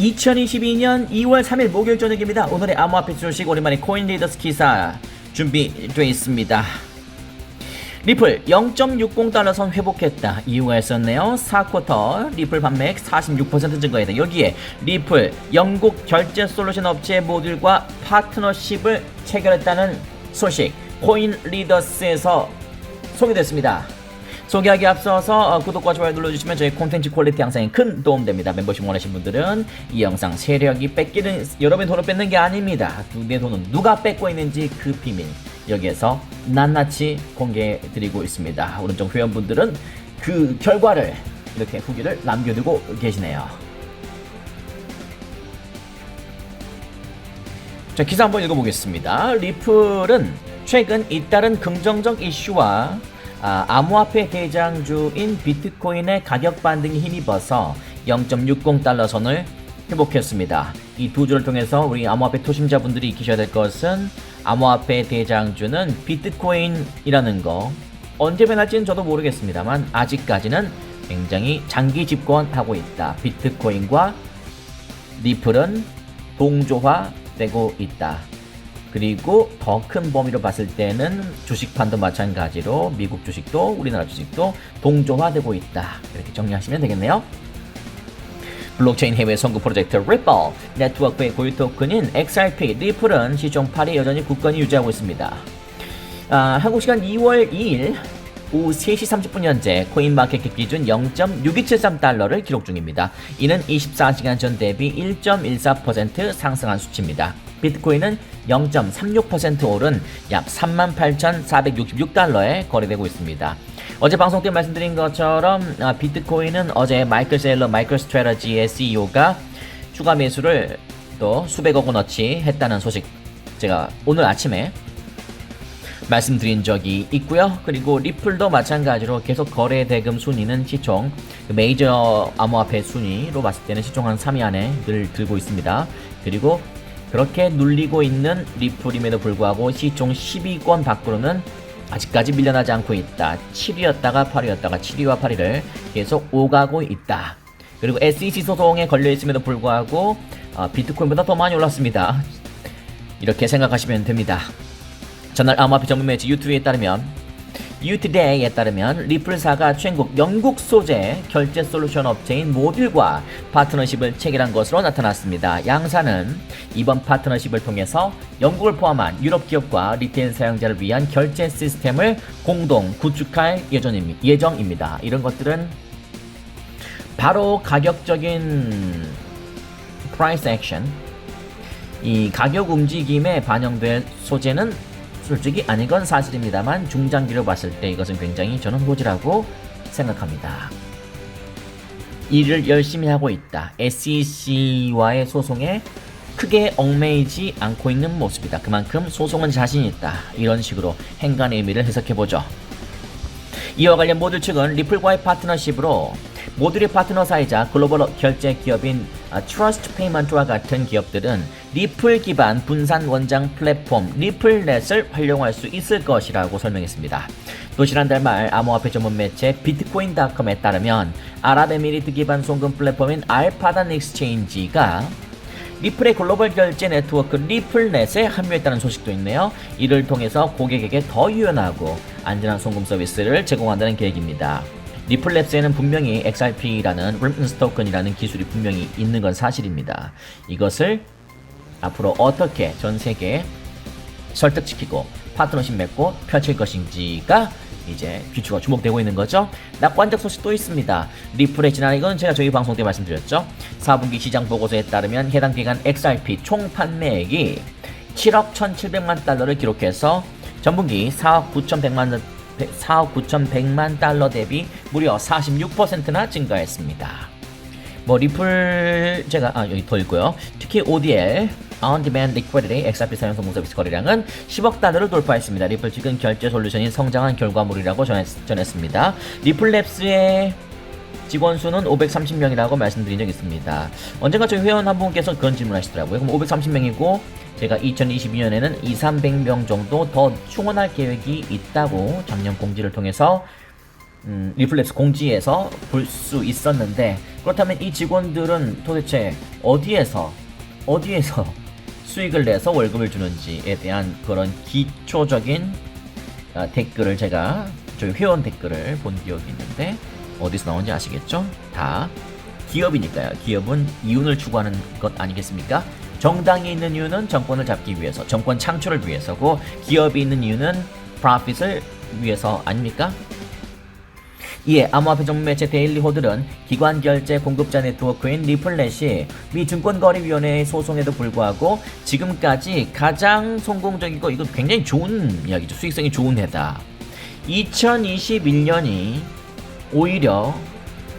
2022년 2월 3일 목요일 저녁입니다. 오늘의 암호화폐 소식 오랜만에 코인리더스 기사 준비되어 있습니다. 리플 0.60달러 선 회복했다. 이유가 있었네요. 4쿼터 리플 판매액 46% 증가했다. 여기에 리플 영국 결제 솔루션 업체 모듈과 파트너십을 체결했다는 소식 코인리더스에서 소개됐습니다. 소개하기 앞서서 구독과 좋아요 눌러주시면 저희 콘텐츠 퀄리티 향상에 큰 도움됩니다. 멤버십 원하시는 분들은 이 영상 세력이 뺏기는 여러분의 돈을 뺏는 게 아닙니다. 내 돈은 누가 뺏고 있는지 그 비밀 여기에서 낱낱이 공개해드리고 있습니다. 오른쪽 회원분들은 그 결과를 이렇게 후기를 남겨두고 계시네요. 자, 기사 한번 읽어보겠습니다. 리플은 최근 잇따른 긍정적 이슈와 암호화폐 대장주인 비트코인의 가격 반등이 힘입어서 0.60달러 선을 회복했습니다. 이 두 주를 통해서 우리 암호화폐 투심자분들이 익히셔야 될 것은 암호화폐 대장주는 비트코인이라는 거 언제 변할지는 저도 모르겠습니다만 아직까지는 굉장히 장기 집권하고 있다. 비트코인과 리플은 동조화되고 있다. 그리고 더 큰 범위로 봤을 때는 주식판도 마찬가지로 미국 주식도 우리나라 주식도 동조화되고 있다. 이렇게 정리하시면 되겠네요. 블록체인 해외 선구 프로젝트 리플 네트워크의 고유 토큰인 XRP 리플은 시총 8위 여전히 굳건히 유지하고 있습니다. 한국 시간 2월 2일 오후 3시 30분 현재 코인마켓캡 기준 0.6273달러를 기록 중입니다. 이는 24시간 전 대비 1.14% 상승한 수치입니다. 비트코인은 0.36% 오른 약 38,466달러에 거래되고 있습니다. 어제 방송 때 말씀드린 것처럼 비트코인은 어제 마이클 세일러 마이클 스트래터지의 CEO가 추가 매수를 또 수백억 원어치 했다는 소식 제가 오늘 아침에 말씀드린 적이 있고요. 그리고 리플도 마찬가지로 계속 거래 대금 순위는 시총 메이저 암호화폐 순위로 봤을 때는 시총 한 3위 안에 늘 들고 있습니다. 그리고 그렇게 눌리고 있는 리플임에도 불구하고 시총 10위권 밖으로는 아직까지 밀려나지 않고 있다. 7위였다가 8위였다가 7위와 8위를 계속 오가고 있다. 그리고 SEC 소송에 걸려있음에도 불구하고 비트코인보다 더 많이 올랐습니다. 이렇게 생각하시면 됩니다. 전날 암호화폐 전문 매체 U2Day에 따르면 리플사가 최국 영국 소재 결제 솔루션 업체인 모듈과 파트너십을 체결한 것으로 나타났습니다. 양사는 이번 파트너십을 통해서 영국을 포함한 유럽 기업과 리테일 사용자를 위한 결제 시스템을 공동 구축할 예정입니다. 이런 것들은 바로 가격적인 price action, 이 가격 움직임에 반영될 소재는 솔직히 아닌 건 사실입니다만 중장기로 봤을 때 이것은 굉장히 저는 호재라고 생각합니다. 일을 열심히 하고 있다. SEC와의 소송에 크게 얽매이지 않고 있는 모습이다. 그만큼 소송은 자신 있다. 이런 식으로 행간의 의미를 해석해보죠. 이와 관련 모듈 측은 리플과의 파트너십으로 모듈의 파트너사이자 글로벌 결제 기업인 트러스트 페이먼트와 같은 기업들은 리플 기반 분산 원장 플랫폼 리플넷을 활용할 수 있을 것이라고 설명했습니다. 또 지난달 말 암호화폐 전문 매체 비트코인닷컴에 따르면 아랍에미리트 기반 송금 플랫폼인 알파단 익스체인지가 리플의 글로벌 결제 네트워크 리플넷에 합류했다는 소식도 있네요. 이를 통해서 고객에게 더 유연하고 안전한 송금 서비스를 제공한다는 계획입니다. 리플랩스에는 분명히 XRP라는 림넌스 토큰이라는 기술이 분명히 있는 건 사실입니다. 이것을 앞으로 어떻게 전 세계에 설득시키고 파트너십 맺고 펼칠 것인지가 이제 귀추가 주목되고 있는 거죠. 낙관적 소식도 있습니다. 리플의 지난 이건 제가 저희 방송 때 말씀드렸죠. 4분기 시장 보고서에 따르면 해당 기간 XRP 총 판매액이 7억 1,700만 달러를 기록해서 전분기 4억 9,100만 달러 대비 무려 46%나 증가했습니다. 리플 제가 여기 더 있고요. 특히 ODL On-Demand Liquidity XRP 사용 성공 서비스 거래량은 10억 달러를 돌파했습니다. 리플 측은 결제 솔루션이 성장한 결과물이라고 전했습니다. 리플랩스의 직원 수는 530명이라고 말씀드린 적이 있습니다. 언젠가 저희 회원 한 분께서 그런 질문하시더라고요. 그럼 530명이고 제가 2022년에는 200~300명 정도 더 충원할 계획이 있다고 작년 공지를 통해서 리플렉스 공지에서 볼 수 있었는데, 그렇다면 이 직원들은 도대체 어디에서 수익을 내서 월급을 주는지에 대한 그런 기초적인 댓글을 제가 저희 회원 댓글을 본 기억이 있는데, 어디서 나온지 아시겠죠? 다 기업이니까요. 기업은 이윤을 추구하는 것 아니겠습니까? 정당이 있는 이유는 정권을 잡기 위해서, 정권 창출을 위해서고, 기업이 있는 이유는 프로핏을 위해서 아닙니까? 이에 암호화폐 전문 매체 데일리 호들은 기관 결제 공급자 네트워크인 리플렛이 미 증권거래위원회의 소송에도 불구하고 지금까지 가장 성공적이고, 이거 굉장히 좋은 이야기죠. 수익성이 좋은 해다. 2021년이 오히려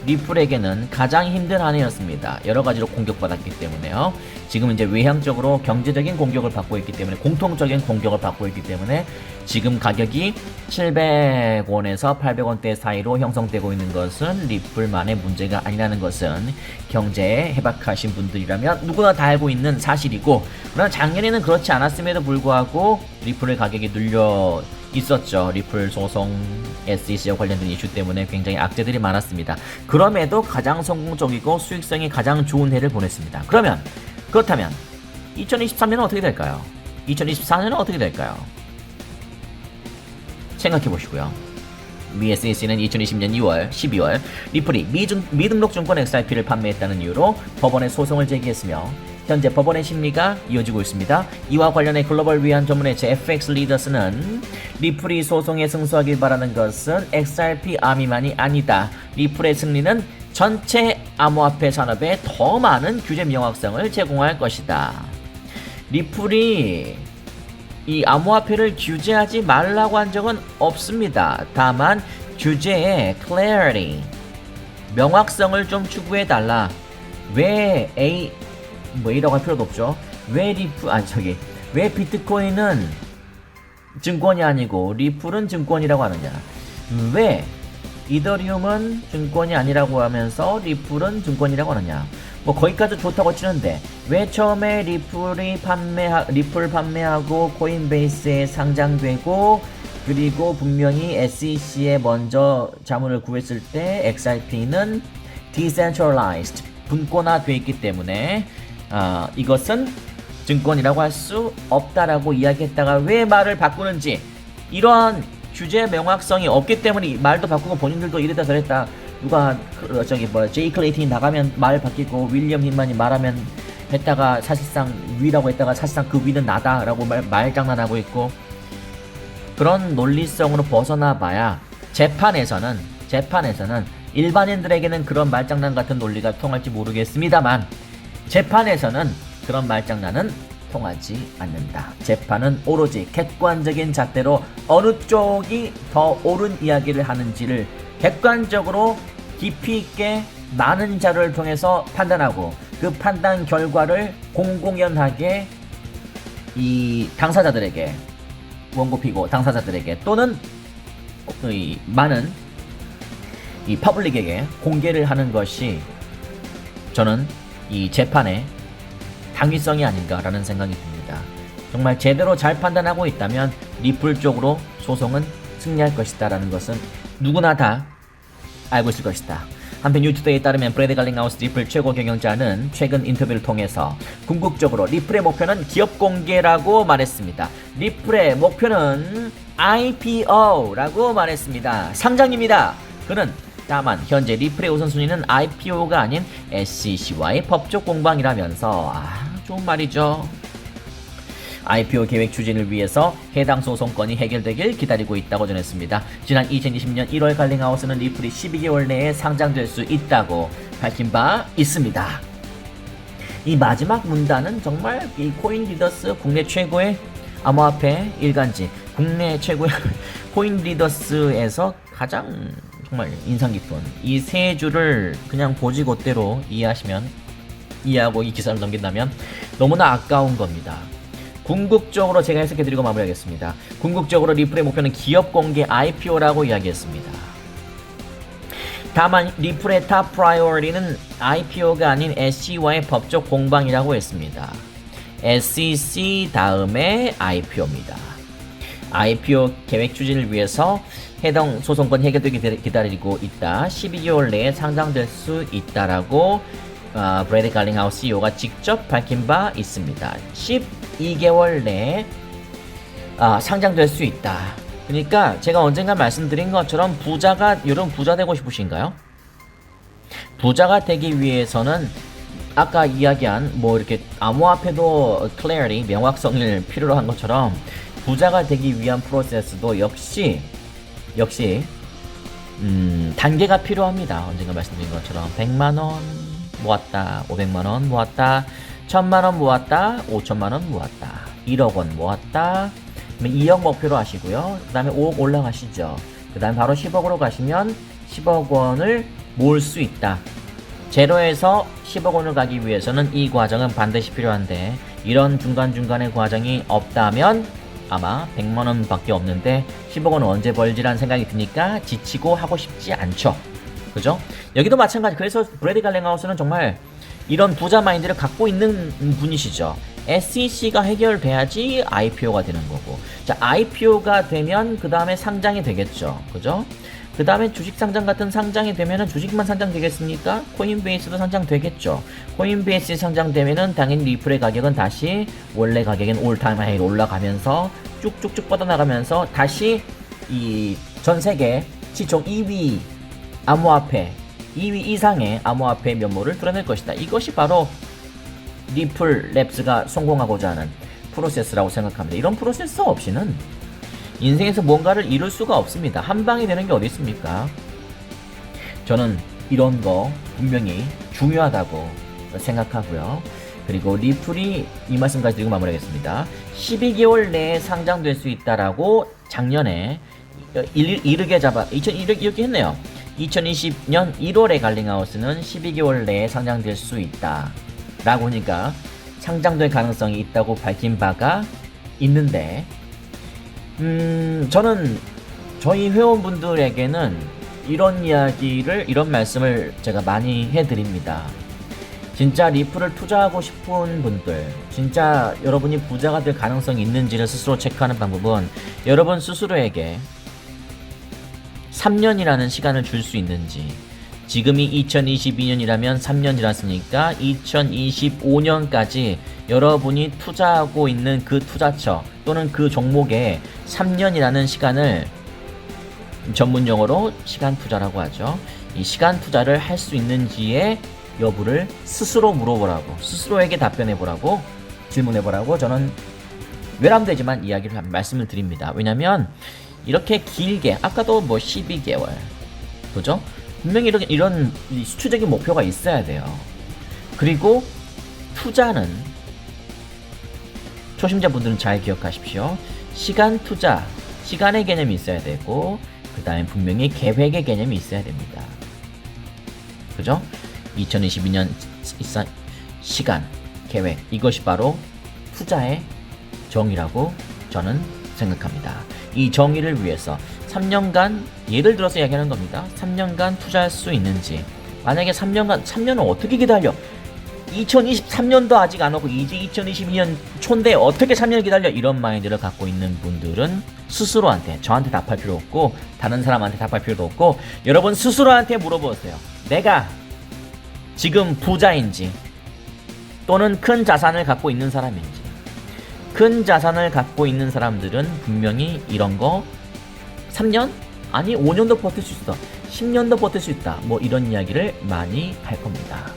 리플에게는 가장 힘든 한 해였습니다. 여러 가지로 공격받았기 때문에요. 지금 이제 외향적으로 경제적인 공격을 받고 있기 때문에, 공통적인 공격을 받고 있기 때문에 지금 가격이 700원에서 800원대 사이로 형성되고 있는 것은 리플만의 문제가 아니라는 것은 경제에 해박하신 분들이라면 누구나 다 알고 있는 사실이고, 그러나 작년에는 그렇지 않았음에도 불구하고 리플의 가격이 눌려 있었죠. 리플 소송, SEC와 관련된 이슈 때문에 굉장히 악재들이 많았습니다. 그럼에도 가장 성공적이고 수익성이 가장 좋은 해를 보냈습니다. 그렇다면 2023년은 어떻게 될까요? 2024년은 어떻게 될까요? 생각해 보시고요. 미 SEC는 2020년 2월, 12월 리플이 미등록 증권 XRP를 판매했다는 이유로 법원에 소송을 제기했으며, 현재 법원의 심리가 이어지고 있습니다. 이와 관련해 글로벌 위안 전문회체 FX 리더스는 리플이 소송에 승소하길 바라는 것은 XRP 아미만이 아니다. 리플의 승리는 전체 암호화폐 산업에 더 많은 규제 명확성을 제공할 것이다. 리플이 이 암호화폐를 규제하지 말라고 한 적은 없습니다. 다만 규제의 clarity, 명확성을 좀 추구해달라. 왜 A라고 할 필요도 없죠. 왜 비트코인은 증권이 아니고 리플은 증권이라고 하느냐? 왜 이더리움은 증권이 아니라고 하면서 리플은 증권이라고 하느냐? 뭐 거기까지 좋다고 치는데, 왜 처음에 리플 판매하고 코인베이스에 상장되고, 그리고 분명히 SEC에 먼저 자문을 구했을 때 XRP는 decentralized, 분권화되어 있기 때문에 이것은 증권이라고 할 수 없다라고 이야기했다가 왜 말을 바꾸는지, 이러한 규제 명확성이 없기 때문에 말도 바꾸고 본인들도 이랬다 저랬다, 누가 제이 클레이튼이 나가면 말 바뀌고 윌리엄 힐만이 말하면 했다가 사실상 위라고 했다가 사실상 그 위는 나다라고 말장난하고 있고, 그런 논리성으로 벗어나 봐야 재판에서는 일반인들에게는 그런 말장난 같은 논리가 통할지 모르겠습니다만, 재판에서는 그런 말장난은 통하지 않는다. 재판은 오로지 객관적인 잣대로 어느 쪽이 더 옳은 이야기를 하는지를 객관적으로 깊이 있게 많은 자료를 통해서 판단하고, 그 판단 결과를 공공연하게 이 당사자들에게, 원고피고 당사자들에게 또는 많은 이 퍼블릭에게 공개를 하는 것이 저는 이 재판의 당위성이 아닌가라는 생각이 듭니다. 정말 제대로 잘 판단하고 있다면 리플 쪽으로 소송은 승리할 것이다 라는 것은 누구나 다 알고 있을 것이다. 한편 뉴투데이에 따르면 브래드 갈링하우스 리플 최고 경영자는 최근 인터뷰를 통해서 궁극적으로 리플의 목표는 기업 공개라고 말했습니다. 리플의 목표는 IPO라고 말했습니다. 상장입니다. 그는 다만 현재 리플의 우선순위는 IPO가 아닌 SEC와의 법적 공방이라면서, 좋은 말이죠. IPO 계획 추진을 위해서 해당 소송건이 해결되길 기다리고 있다고 전했습니다. 지난 2020년 1월 갈링하우스는 리플이 12개월 내에 상장될 수 있다고 밝힌 바 있습니다. 이 마지막 문단은 정말 이 코인리더스 국내 최고의 암호화폐 일간지, 국내 최고의 코인리더스에서 가장 정말 인상 깊은 이 세 줄을 그냥 고지고대로 이해하고 이 기사를 넘긴다면 너무나 아까운 겁니다. 궁극적으로 제가 해석해드리고 마무리하겠습니다. 궁극적으로 리플의 목표는 기업 공개 IPO라고 이야기했습니다. 다만 리플의 탑 프라이어리티는 IPO가 아닌 SEC와의 법적 공방이라고 했습니다. SEC 다음에 IPO입니다. IPO 계획 추진을 위해서 해당 소송권 해결되기 기다리고 있다. 12개월 내에 상장될 수 있다라고 브래드 갈링하우스 CEO가 직접 밝힌 바 있습니다. 12개월 내에 상장될 수 있다. 그러니까 제가 언젠가 말씀드린 것처럼 여러분 부자 되고 싶으신가요? 부자가 되기 위해서는 아까 이야기한 뭐 이렇게 암호화폐도 clarity, 명확성을 필요로 한 것처럼 부자가 되기 위한 프로세스도 역시 단계가 필요합니다. 언젠가 말씀드린 것처럼 100만원 모았다, 500만원 모았다, 1000만원 모았다, 5천만원 모았다, 1억원 모았다, 2억 목표로 하시고요. 그 다음에 5억 올라가시죠. 그 다음에 바로 10억으로 가시면 10억원을 모을 수 있다. 제로에서 10억원을 가기 위해서는 이 과정은 반드시 필요한데 이런 중간중간의 과정이 없다면 아마 100만원 밖에 없는데 10억원은 언제 벌지라는 생각이 드니까 지치고 하고 싶지 않죠. 그죠? 여기도 마찬가지. 그래서 브래드 갈링하우스는 정말 이런 부자 마인드를 갖고 있는 분이시죠. SEC가 해결돼야지 IPO가 되는 거고. 자, IPO가 되면 그 다음에 상장이 되겠죠. 그죠? 그 다음에 주식 상장 같은 상장이 되면은 주식만 상장되겠습니까? 코인베이스도 상장되겠죠. 코인베이스 상장되면은 당연히 리플의 가격은 다시 원래 가격인 올타임 하이로 올라가면서 쭉쭉쭉 뻗어나가면서 다시 이 전 세계 시총 2위 암호화폐 2위 이상의 암호화폐 면모를 드러낼 것이다. 이것이 바로 리플 랩스가 성공하고자 하는 프로세스라고 생각합니다. 이런 프로세스 없이는 인생에서 뭔가를 이룰 수가 없습니다. 한 방에 되는 게 어디 있습니까? 저는 이런 거 분명히 중요하다고 생각하고요. 그리고 리플이 이 말씀까지 드리고 마무리하겠습니다. 12개월 내에 상장될 수 있다라고 작년에 이렇게 했네요. 2020년 1월에 갈링하우스는 12개월 내에 상장될 수 있다 라고 하니까 상장될 가능성이 있다고 밝힌 바가 있는데 저는 저희 회원분들에게는 이런 말씀을 제가 많이 해드립니다. 진짜 리플을 투자하고 싶은 분들, 진짜 여러분이 부자가 될 가능성이 있는지를 스스로 체크하는 방법은 여러분 스스로에게 3년이라는 시간을 줄 수 있는지, 지금이 2022년이라면 3년 지났으니까 2025년까지 여러분이 투자하고 있는 그 투자처 또는 그 종목에 3년이라는 시간을 전문 용어로 시간 투자라고 하죠. 이 시간 투자를 할 수 있는지의 여부를 스스로 물어보라고, 스스로에게 답변해보라고, 질문해보라고 저는 외람되지만 말씀을 드립니다. 왜냐면 이렇게 길게 아까도 뭐 12개월 그죠? 분명히 이런 수치적인 목표가 있어야 돼요. 그리고 투자는 초심자분들은 잘 기억하십시오. 시간 투자, 시간의 개념이 있어야 되고 그 다음에 분명히 계획의 개념이 있어야 됩니다. 그죠? 2022년 시간, 계획, 이것이 바로 투자의 정의라고 저는 생각합니다. 이 정의를 위해서 3년간, 예를 들어서 이야기하는 겁니다. 3년간 투자할 수 있는지. 만약에 3년은 어떻게 기다려? 2023년도 아직 안 오고 이제 2022년 초인데 어떻게 3년을 기다려? 이런 마인드를 갖고 있는 분들은 스스로한테, 저한테 답할 필요 없고 다른 사람한테 답할 필요도 없고 여러분 스스로한테 물어보세요. 내가 지금 부자인지 또는 큰 자산을 갖고 있는 사람인지. 큰 자산을 갖고 있는 사람들은 분명히 이런 거 3년? 아니 5년도 버틸 수 있어, 10년도 버틸 수 있다, 뭐 이런 이야기를 많이 할 겁니다.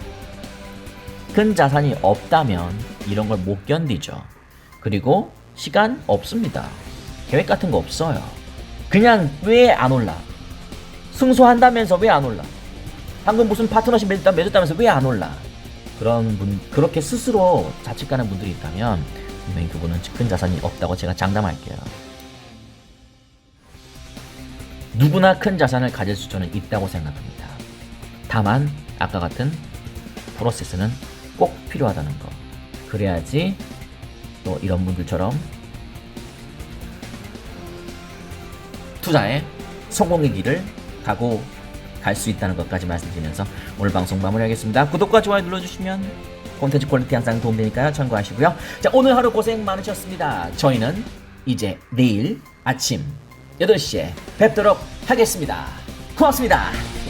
큰 자산이 없다면 이런 걸 못 견디죠. 그리고 시간 없습니다. 계획 같은 거 없어요. 그냥 왜 안 올라? 승소한다면서 왜 안 올라? 방금 무슨 파트너십 맺었다면서 왜 안 올라? 그렇게 스스로 자책하는 분들이 있다면 분명히 그분은 큰 자산이 없다고 제가 장담할게요. 누구나 큰 자산을 가질 수 저는 있다고 생각합니다. 다만 아까 같은 프로세스는 꼭 필요하다는 거. 그래야지 또 이런 분들처럼 투자에 성공의 길을 갈 수 있다는 것까지 말씀드리면서 오늘 방송 마무리하겠습니다. 구독과 좋아요 눌러주시면 콘텐츠 퀄리티 향상 도움되니까요. 참고하시고요. 자, 오늘 하루 고생 많으셨습니다. 저희는 이제 내일 아침 8시에 뵙도록 하겠습니다. 고맙습니다.